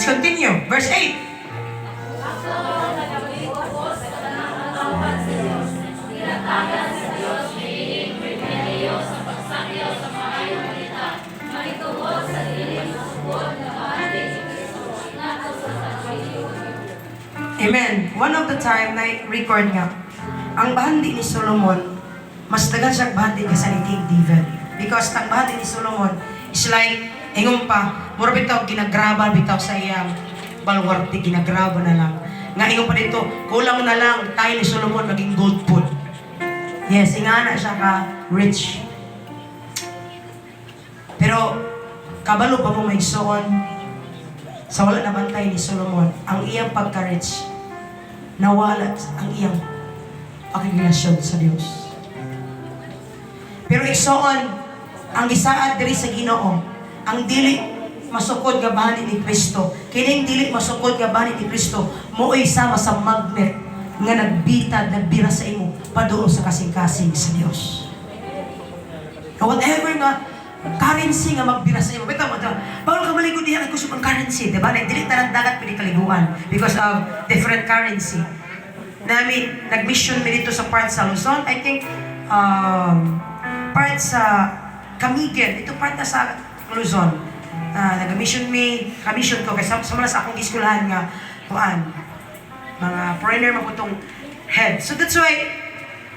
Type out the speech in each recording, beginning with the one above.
continue. Verse 8. Amen. One of the time na record nga, ang bahandi ni Solomon, mas dagan siya bahandi kaysa ni King David. Because ang bahandi ni Solomon is like, ingon pa, mura bitaw ginagraba bitaw sa iyang balwarte, ginagraba na lang. Nga ingon pa dito, kulang na lang tayo ni Solomon maging gold food. Yes, ingana siya ka rich. Pero, kabalo pa mo may soon, sa wala na bantay ni Solomon, ang iyang pagka-rich, nawala ang iyang pakirelasyon sa Diyos. Pero igsoon, ang isaad diri sa Ginoo, ang dili masukod nga bani ni Kristo, kining dili masukod nga bani ni Kristo, mo'y sama sa magnet nga nagbitad, nagbira sa imo, paduol sa kasing-kasing sa Diyos. Whatever nga currency nga magbira sa imo. Bitaw mo, bawal ka maligod diya kay kusog ang currency, diba? Dili tarang dagat pwede kaliguan because of different currency. Nag-mission mi dito sa part sa Luzon. I think, part sa Camiguin. Ito part na sa Luzon. Nag-mission mi, commission ko, kasi sa mga sa akong iskulahan nga, mga foreigner maputong head. So that's why,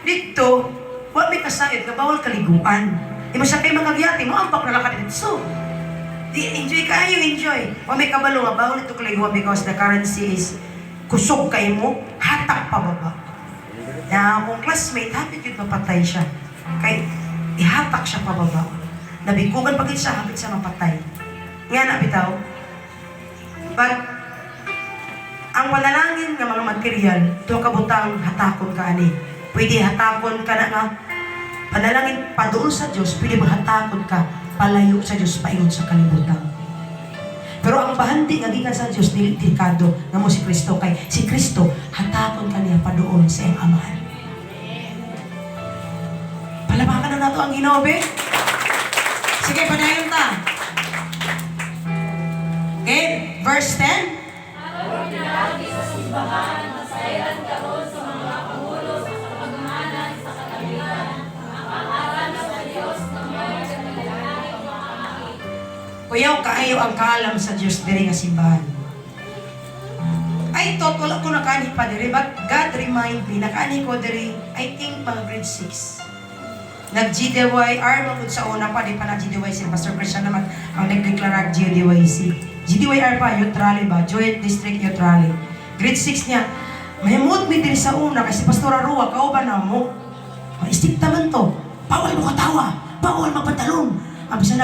dito, what may kasayot na bawal kaliguan. Di mo siya kayo mga giyati, mo ampak na lakad dito. So, enjoy kayo, enjoy. O may kabalo nga, bawal ito kaliguan because the currency is kusog kayo mo, hatak pababa. Na akong classmate, hapit yun mapatay siya. Kaya, ihatak siya pababa. Nabigugan pagit siya, hapit siya mapatay. Nga na, bitaw. But, ang panalangin ng mga material, ito kabutang hatakon ka ani. Pwede hatakon ka na nga, panalangin padoon sa Diyos, pwede maghatakon ka, palayo sa Diyos, paingon sa kalibutan. Pero ang bahandi nga gikan sa Diyos, delikado nga mo si Kristo. Kay si Kristo, hatakon ka niya padoon sa iyang amahan. Palabakan na nato ang Ginoo, be. Sige, padayon ta. Okay, verse 10. Sa simbahan, masayran karon sa mga pangulo sa kapagmanan sa kalamitan, ang pangalan sa Diyos na may kanilangin makamaki. Kuyaw kaayo ang kaalam sa Diyos diri nga simbahan. Ay, wala ko nakani pa diri, but God remind me, nakani ko diri, I think mga grade 6. Nag-GDYR, magod sa una pa, di pa nag-GDYC. Pastor Christian naman ang nagdeklara GDYC. GDYR pa, Youth Rally ba? Joint District Youth Rally. Grade 6 niya, mahimod mi diri sa una, kasi Pastora Rua, kauban na mo. Istik naman to, bawal mo katawa, bawal magpantalon. Ang bisa